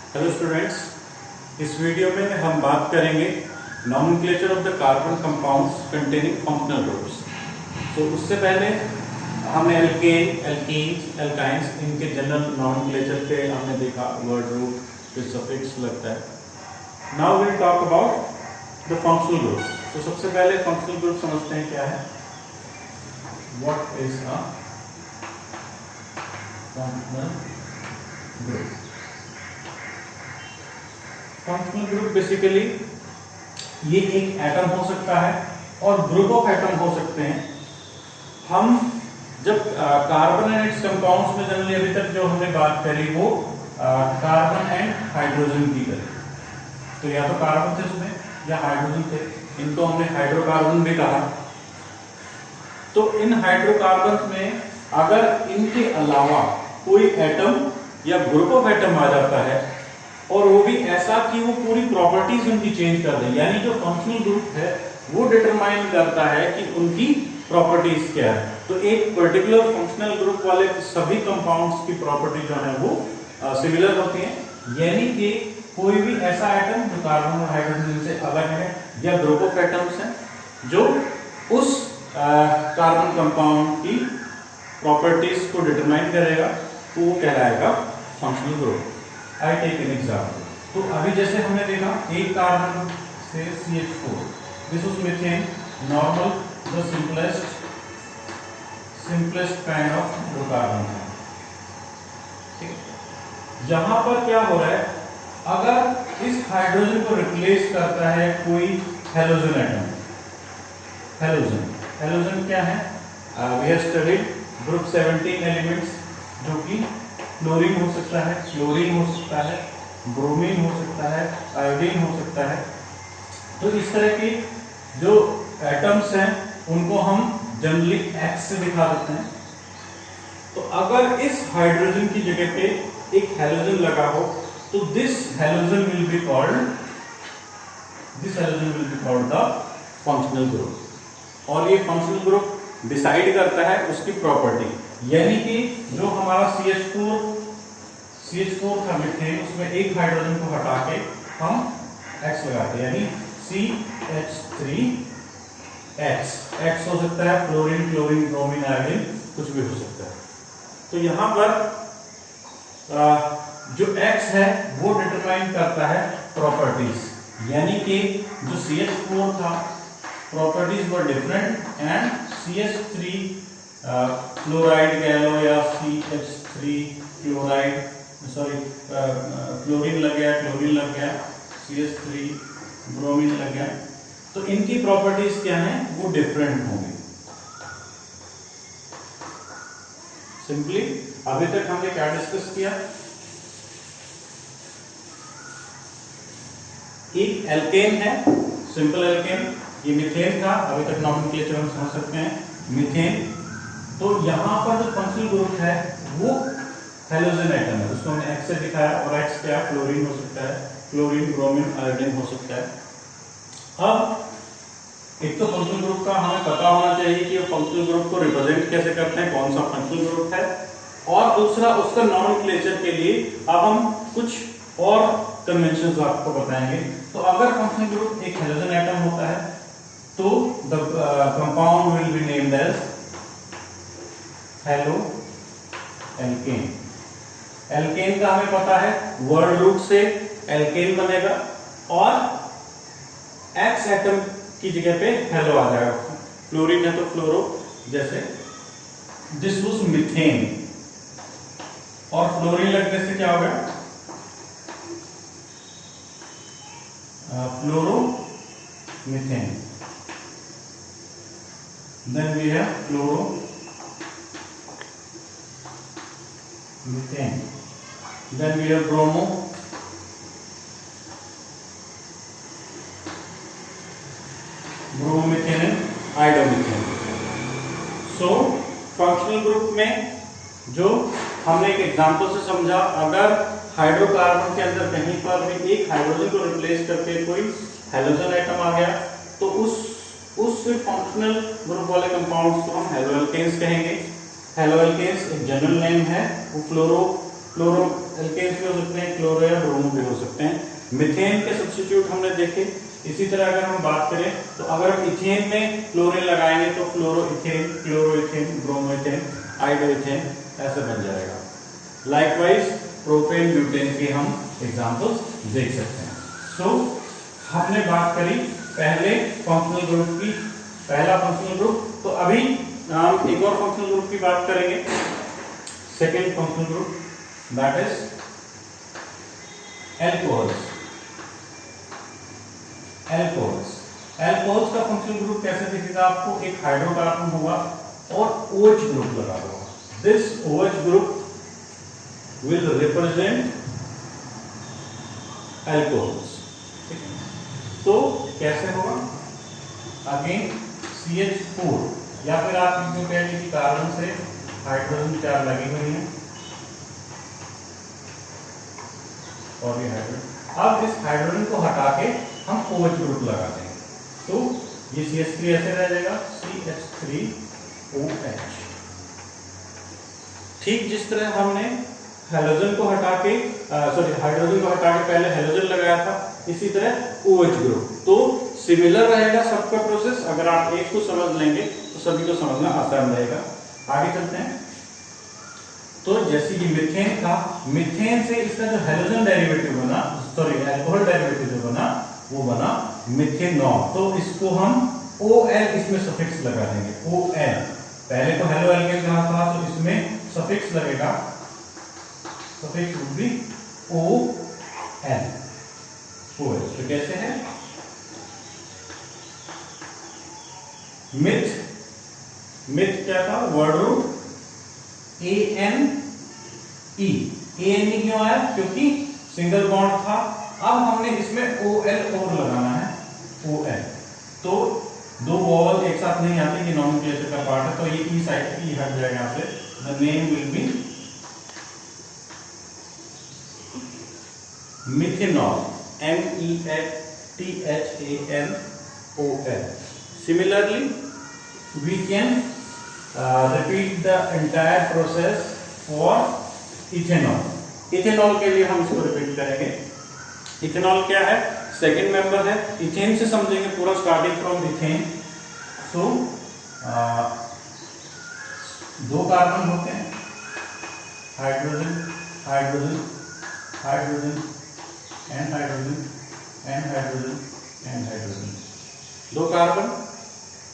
Hello students, इस video में हम बात करेंगे nomenclature of the carbon compounds containing functional groups. तो उससे पहले हमने एल्केन, एल्कीन्स, एल्काइंस इनके जनरल नॉमेनक्लेचर पे हमने देखा, वर्ड रूट फिर सफिक्स लगता है। Now will talk about the functional groups. तो सबसे पहले फंक्शनल ग्रुप समझते हैं क्या है। What is a functional group? Functional group basically ये एक एटम हो सकता है और ग्रुप ऑफ एटम हो सकते हैं। हम जब कार्बन एंड इट्स कंपाउंड्स में जनरली अभी तक जो हमने बात करी वो कार्बन एंड हाइड्रोजन की करी। तो या तो कार्बन थे उसमें या हाइड्रोजन थे, इनको हमने हाइड्रोकार्बन भी कहा। तो इन हाइड्रोकार्बन में अगर इनके अलावा कोई एटम या ग्रुप ऑफ एटम आ जाता है और वो भी ऐसा कि वो पूरी प्रॉपर्टीज उनकी चेंज कर दे, यानी जो फंक्शनल ग्रुप है वो डिटरमाइन करता है कि उनकी प्रॉपर्टीज क्या है। तो एक पर्टिकुलर फंक्शनल ग्रुप वाले सभी कंपाउंड्स की प्रॉपर्टी जो है वो सिमिलर होती है, यानी कि कोई भी ऐसा एटम जो कार्बन और हाइड्रोजन से अलग है या ग्रुप ऑफ एटम्स हैं जो उस कार्बन कंपाउंड की प्रॉपर्टीज को डिटरमाइन करेगा, तो वो कहलाएगा functional group. I take an example. तो अभी जैसे हमने देखा एक कार्बन से CH4, this is methane, normal the simplest kind of hydrocarbon है। ठीक है, यहां पर क्या हो रहा है, अगर इस हाइड्रोजन को रिप्लेस करता है कोई हेलोजन एटम। हेलोजन क्या है? We have studied group 17 elements, जो कि फ्लोरीन हो सकता है, क्लोरीन हो सकता है, ब्रोमीन हो सकता है, आयोडीन हो सकता है। तो इस तरह की जो एटम्स हैं उनको हम जनरली X से दिखा देते हैं। तो अगर इस हाइड्रोजन की जगह पे एक हेलोजन लगा हो तो this halogen will be called the functional group. और ये फंक्शनल ग्रुप डिसाइड करता है उसकी प्रॉपर्टी, यानी कि जो हमारा CH4 का मीथेन, उसमें एक हाइड्रोजन को हटा के हम X लगाते हैं, यानी CH3X हो सकता है, फ्लोरीन, क्लोरीन, ब्रोमीन, आयोडीन, कुछ भी हो सकता है। तो यहां पर जो X है वो डिटरमाइन करता है प्रॉपर्टीज, यानी कि जो CH4 था properties were different and CH3 fluoride कह लो या CH3 क्लोराइड, सॉरी फ्लोरीन लग गया, क्लोरीन लग गया, CH3 ब्रोमीन लग गया, तो इनकी प्रॉपर्टीज क्या हैं वो डिफरेंट होंगी। सिंपली अभी तक हमने क्या डिस्कस किया, एक एल्केन है, सिंपल एल्केन, ये मीथेन था, अभी तक नॉमेनक्लेचर हम समझ सकते हैं मीथेन। तो यहाँ पर जो फंक्शनल ग्रुप है वो हेलोजन एटम है, उसको हमने X से दिखाया, और X क्या, फ्लोरीन हो सकता है, क्लोरीन, ब्रोमीन, आयोडीन हो सकता है। अब एक तो फंक्शनल ग्रुप का हमें पता होना चाहिए कि फंक्शनल ग्रुप को रिप्रेजेंट कैसे करते हैं, कौन सा फंक्शनल ग्रुप है, और दूसरा उसका नॉमेनक्लेचर के लिए अब हम कुछ और कन्वेंशंस आपको बताएंगे। तो अगर फंक्शनल ग्रुप एक हेलोजन एटम होता है तो the compound will be named as halo alkane. Alkane का हमें पता है वर्ड रूट से एल्केन बनेगा और X एटम की जगह पे हेलो आ जाएगा। फ्लोरीन है तो फ्लोरो, जैसे दिस वाज मीथेन, और फ्लोरीन लगने से क्या हो गया, fluoro methane. Then we have fluoro methane, then we have bromo, bromomethane and iodomethane. So functional group में जो हमने एक एग्जांपल से समझा, अगर हाइड्रोकार्बन के अंदर कहीं पर भी एक हाइड्रोजन को रिप्लेस करके कोई हेलोजन एटम आ गया तो उस फंक्शनल ग्रुप वाले कंपाउंड्स को हम हेलोएल्केन्स कहेंगे। हेलोएल्केन्स एक जनरल नेम है, वो एल्केन्स भी हो सकते हैं, क्लोरो या ब्रोमो भी हो सकते हैं। मीथेन के सब्स्टिट्यूट हमने देखे। इसी तरह अगर हम बात करें तो अगर हम इथेन में क्लोरीन लगाएंगे तो फ्लोरोइथेन, क्लोरोइथेन, ब्रोमोइथेन, आयोडोइथेन ऐसे बन जाएगा। लाइकवाइज प्रोपेन, ब्यूटेन के हम एग्जांपल्स देख सकते हैं। सो हमने बात करी पहले फंक्शनल ग्रुप की, पहला फंक्शनल ग्रुप। तो अभी हम एक और फंक्शनल ग्रुप की बात करेंगे, second functional group, that is alcohols. Alcohols का फंक्शनल ग्रुप कैसे दिखेगा आपको? एक हाइड्रोकार्बन होगा और OH ग्रुप लगा होगा। This OH group will represent alcohols। तो कैसे होगा? अगेन CH4 या फिर आप इनको कह लीजिए कार्बन से हाइड्रोजन 4 लगी हुई है और ये हाइड्रोजन। अब इस हाइड्रोजन को हटा के हम OH ग्रुप लगा देंगे तो ये CH3 ऐसे रह जाएगा, CH3OH। ठीक जिस तरह हमने हेलोजन को हटा के हाइड्रोजन को हटा के पहले हेलोजन लगाया था, इसी तरह OH ग्रुप। तो सिमिलर रहेगा सबका प्रोसेस। अगर आप एक को समझ लेंगे तो सभी को समझना आसान रहेगा। आगे चलते हैं। तो जैसे ये मीथेन था, मीथेन से इसका जो हेलोजन डेरिवेटिव बना, सॉरी अल्कोहल डेरिवेटिव जो बना वो बना मिथेनॉल। तो इसको हम OL इसमें सफिक्स लगा देंगे, OL। पहले तो हेलो एल्केन कहा था तो इसमें सफिक्स लगेगा, सफिक्स वुड बी OL। तो कैसे है? मिथ क्या था? Word root ANE। ANE क्यों आया? क्योंकि सिंगल बॉन्ड था। अब हमने इसमें OL और लगाना है, OL। तो दो वॉवल एक साथ नहीं आती, ये नॉमेनक्लेचर का पार्ट है, तो ये ई साइड की हट जाएगा यहाँ से। The name will be methanol, METHANOL। Similarly, we can repeat the entire process for ethanol। Ethanol के लिए हम इसको रिपीट करेंगे। इथेनॉल क्या है? सेकेंड मेंबर है। इथेन से समझेंगे पूरा, स्टार्टिंग फ्रॉम इथेन। सो दो कार्बन होते हैं, hydrogen, hydrogen, hydrogen and hydrogen and hydrogen and hydrogen. दो कार्बन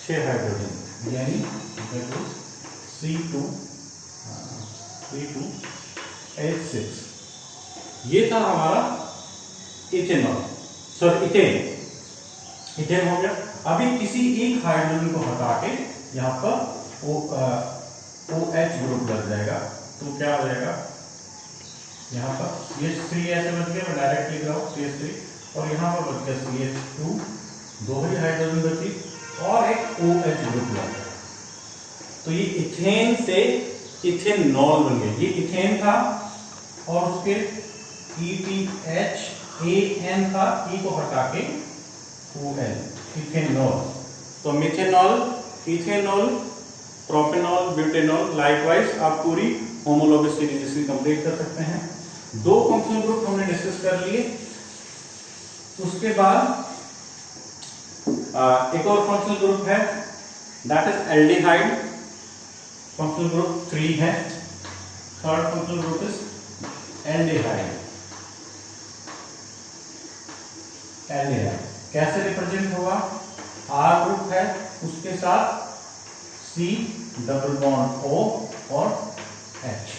6 हाइड्रोजन, यानी C2H6। ये था हमारा इथेनॉल, सॉरी इथेन हो गया। अभी किसी एक हाइड्रोजन को हटा के यहाँ पर OH ग्रुप लग जाएगा, तो क्या हो जाएगा? यहाँ पर CH3 ऐसे बच गया, मैं डायरेक्ट लिख रहा हूँ CH3, और यहाँ पर बच गया CH2, दो ही हाइड्रोजन बची और एक OH ग्रुप लग गया। तो ये इथेन से इथेनॉल बन गया। ये इथेन था और उसके ETHAN था, E को हटा के OL, इथेनॉल। तो methanol, ethanol, propanol, butanol. Likewise आप पूरी होमोलॉगस सीरीज इसकी कंप्लीट कर सकते हैं। दो फंक्शनल ग्रुप हमने डिस्कस कर लिए। उसके बाद एक और फंक्शनल ग्रुप है, that is aldehyde. Functional group 3 है। Third functional group is aldehyde. Aldehyde कैसे रिप्रेजेंट होगा? R ग्रुप है, उसके साथ C डबल बॉन्ड O और H,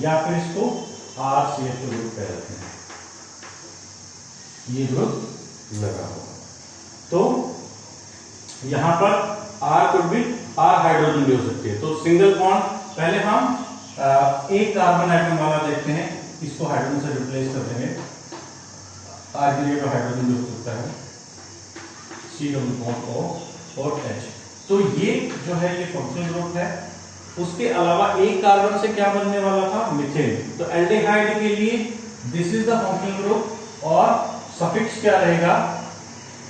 या फिर इसको RCH ग्रुप कहते हैं। ये ग्रुप लगा होगा। तो यहां पर R कुड भी R हाइड्रोजन भी हो सकती है। तो सिंगल बॉन्ड पहले हम एक कार्बन एटम वाला देखते हैं, इसको हाइड्रोजन से रिप्लेस कर देंगे। R के लिए तो हाइड्रोजन भी हो सकता है, C डबल बॉन्ड O और H। तो ये जो है ये फंक्शनल ग्रुप है। उसके अलावा एक कार्बन से क्या बनने वाला था? मीथेन। तो एल्डिहाइड के लिए this is the functional group और सफिक्स क्या रहेगा?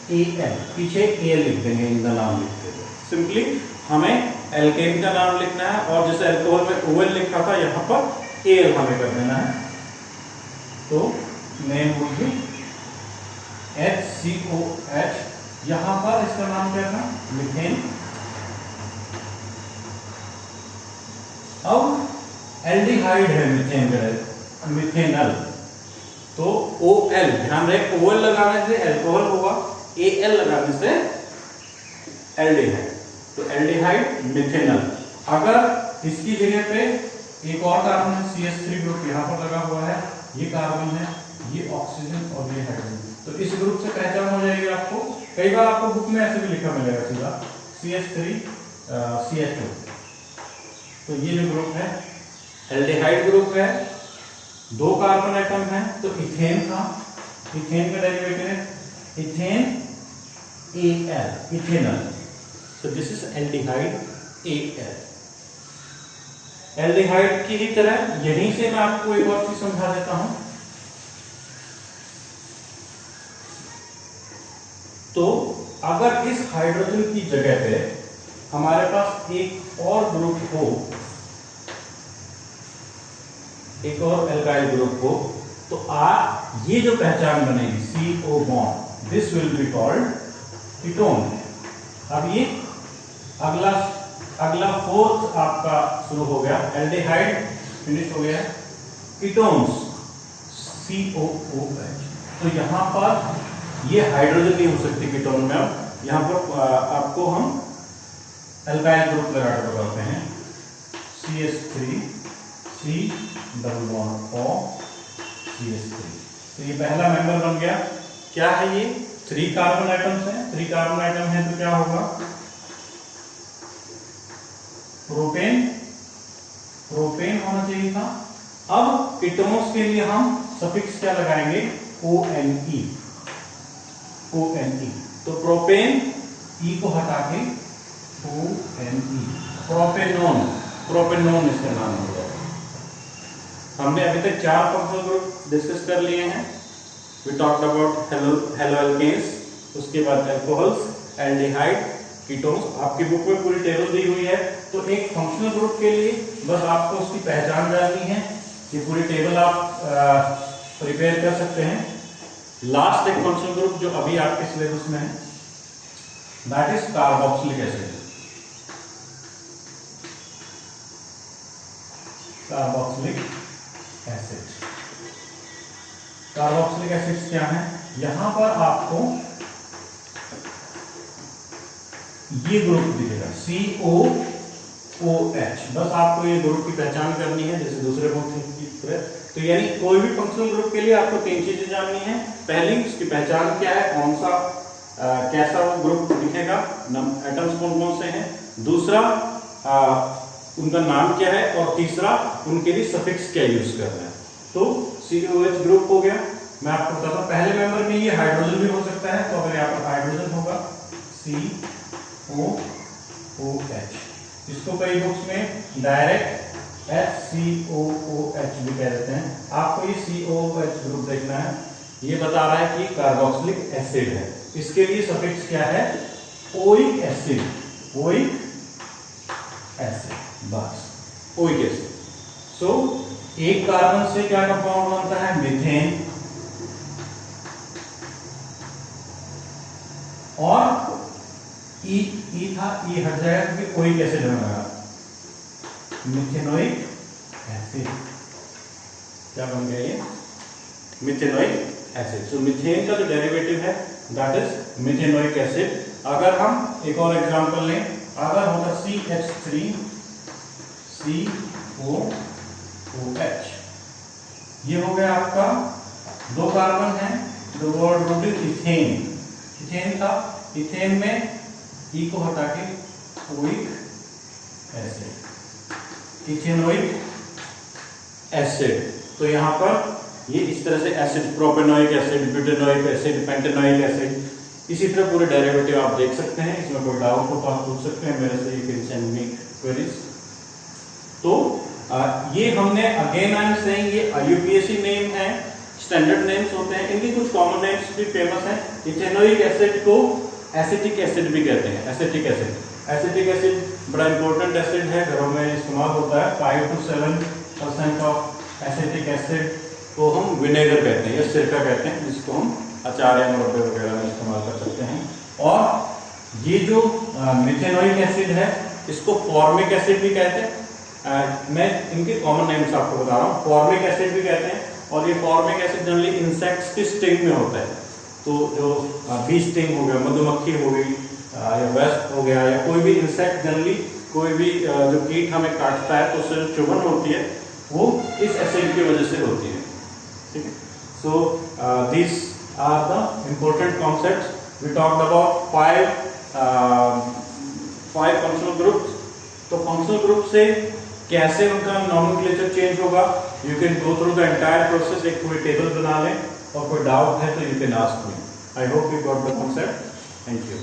AL, पीछे AL लिख देंगे, इनका नाम लिख देंगे। सिंपली हमें एल्केन का नाम लिखना है और जैसे अल्कोहल में OL लिखा था यहाँ पर AL हमें कर देना है। तो नेम वुड बी HCOH। यहां पर इसका नाम क्या था, मीथेन। अब एल्डिहाइड है मीथेन का, मिथेनल, तो OL, ध्यान रहे OL लगाने से एल्कोहल होगा, AL लगाने से एल्डिहाइड, तो एल्डिहाइड मिथेनल। अगर इसकी जगह पे एक और कार्बन है CH3 ग्रुप यहाँ पर लगा हुआ है, ये कार्बन है, ये ऑक्सीजन और ये हाइड्रोजन, तो इस ग्रुप से पहचान हो जाएगी आपको। कई बार आपको बुक में ऐसे भी लिखा मिलेगा सीधा CH3 CH2, तो ये जो ग्रुप है एल्डिहाइड ग्रुप है, 2 कार्बन एटम है, तो इथेन था, इथेन का डेरिवेटिव है ethane AL, ethanal, so this is aldehyde AL। Aldehyde की ही तरह यहीं से मैं आपको एक और चीज समझा देता हूं। तो अगर इस हाइड्रोजन की जगह पे हमारे पास एक और ग्रुप हो, एक और एल्काइल ग्रुप हो, तो ये जो पहचान बनेगी CO bond, this will be called ketone. अब ये अगला फोर्थ आपका शुरू हो गया, एल्डिहाइड फिनिश हो गया, कीटोन्स COOH। तो यहां पर ये हाइड्रोजन नहीं हो सकती कीटोन में, अब यहां पर आपको हम एल्काइल ग्रुप लगा कर बताते हैं, CH3 C double bond O CH3। तो ये पहला मेंबर बन गया। क्या है ये, 3 कार्बन एटम्स हैं, 3 कार्बन आइटम है, तो क्या होगा, प्रोपेन, प्रोपेन होना चाहिए था। अब कीटोन्स के लिए हम सफिक्स क्या लगाएंगे, ONE, ONE, तो प्रोपेन E को हटा के ONE, प्रोपेनोन, प्रोपेनोन इसका नाम हो जाएगा। हमने अभी तक 4 फंक्शनल ग्रुप डिस्कस कर लिए हैं। We talked about halo alkanes, उसके बाद अल्कोहल्स, एल्डिहाइड, कीटोन्स। आपकी बुक में पूरी टेबल दी हुई है, तो एक फंक्शनल ग्रुप के लिए बस आपको उसकी पहचान जाननी है, ये पूरी टेबल आप प्रिपेयर कर सकते हैं। लास्ट एक फंक्शनल ग्रुप जो अभी आपके सिलेबस में है, that is carboxylic acid. Carboxylic acid, carboxylic acids क्या है, यहां पर आपको ये ग्रुप दिखेगा COOH, बस आपको ये ग्रुप की पहचान करनी है जैसे दूसरे फंक्शन की तरह। तो यानी कोई भी फंक्शनल ग्रुप के लिए आपको 3 चीजें जाननी है। पहली, उसकी पहचान क्या है, कौन सा कैसा वो ग्रुप दिखेगा, एटम्स कौन कौन से हैं, दूसरा उनका नाम क्या है, और तीसरा उनके लिए सफिक्स क्या यूज कर रहे हैं। तो COOH ग्रुप हो गया। मैं आपको बताता हूँ, पहले मेंबर में ये हाइड्रोजन भी हो सकता है, तो अगर यहाँ पर हाइड्रोजन होगा COOH, इसको कई बुक्स में डायरेक्ट HCOOH भी कह देते हैं। आपको ये COOH ग्रुप देखना है, ये बता रहा है कि कार्बोक्सिलिक एसिड है, इसके लिए सफिक्स क्या है, ओइक एसिड, ओइक एसिड, बस ओइक एसिड। सो एक कार्बन से क्या कंपाउंड बनता है, मीथेन, और ई था, ई हट जाएगा क्योंकि ओइक एसिड बनेगा, मिथेनोइक एसिड। क्या बन गया ये, मिथेनोइक एसिड। सो मीथेन का जो डेरिवेटिव है दैट इज मिथेनोइक एसिड। अगर हम एक और एग्जांपल लें, अगर होगा CH3 COOH, ये हो गया आपका 2 कार्बन है, जो वर्ड रूट इथेन, इथेन था, इथेन में ई को हटा के ओइक एसिड, इथेनोइक एसिड। तो यहां पर ये इस तरह से acid, propanoic acid, butanoic acid, pentanoic acid, इसी तरह पूरे डेरिवेटिव आप देख सकते हैं। इसमें कोई डाउट हो तो आप पूछ सकते हैं मेरे से, you can send me queries. तो ये हमने अगेन आई एम सेइंग ये IUPAC नेम है, स्टैंडर्ड नेम्स होते हैं, इनकी कुछ कॉमन नेम्स भी फेमस हैं। इथेनोइक एसिड को एसिटिक एसिड भी कहते हैं, एसिटिक एसिड। एसिटिक एसिड बड़ा इंपॉर्टेंट एसिड है, घरों में इस्तेमाल होता है। 5 to 7% ऑफ एसिटिक एसिड को हम विनेगर कहते हैं या सिरका कहते हैं, जिसको हम अचार या मुरब्बे वगैरह में इस्तेमाल कर सकते हैं। और ये जो मिथेनोइक एसिड है इसको फॉर्मिक एसिड भी कहते हैं। मैं इनके कॉमन नेम्स आपको बता रहा हूँ। फॉर्मिक एसिड भी कहते हैं, और ये फॉर्मिक एसिड जनरली इंसेक्ट्स की स्टिंग में होता है। तो जो बी स्टिंग हो गया, मधुमक्खी हो गई या वेस्प हो गया, या कोई भी इंसेक्ट जनरली कोई भी जो कीट हमें काटता है तो उससे जो चुभन होती है वो इस एसिड की वजह से होती है। ठीक है, so this are the important concepts. We talked about five functional groups. तो फंक्शनल ग्रुप से कैसे उनका नॉमेनक्लेचर चेंज होगा, you can go through the entire process. एक पूरी टेबल बना लें, और कोई डाउट है तो you can ask me. I hope you got the concept. Thank you.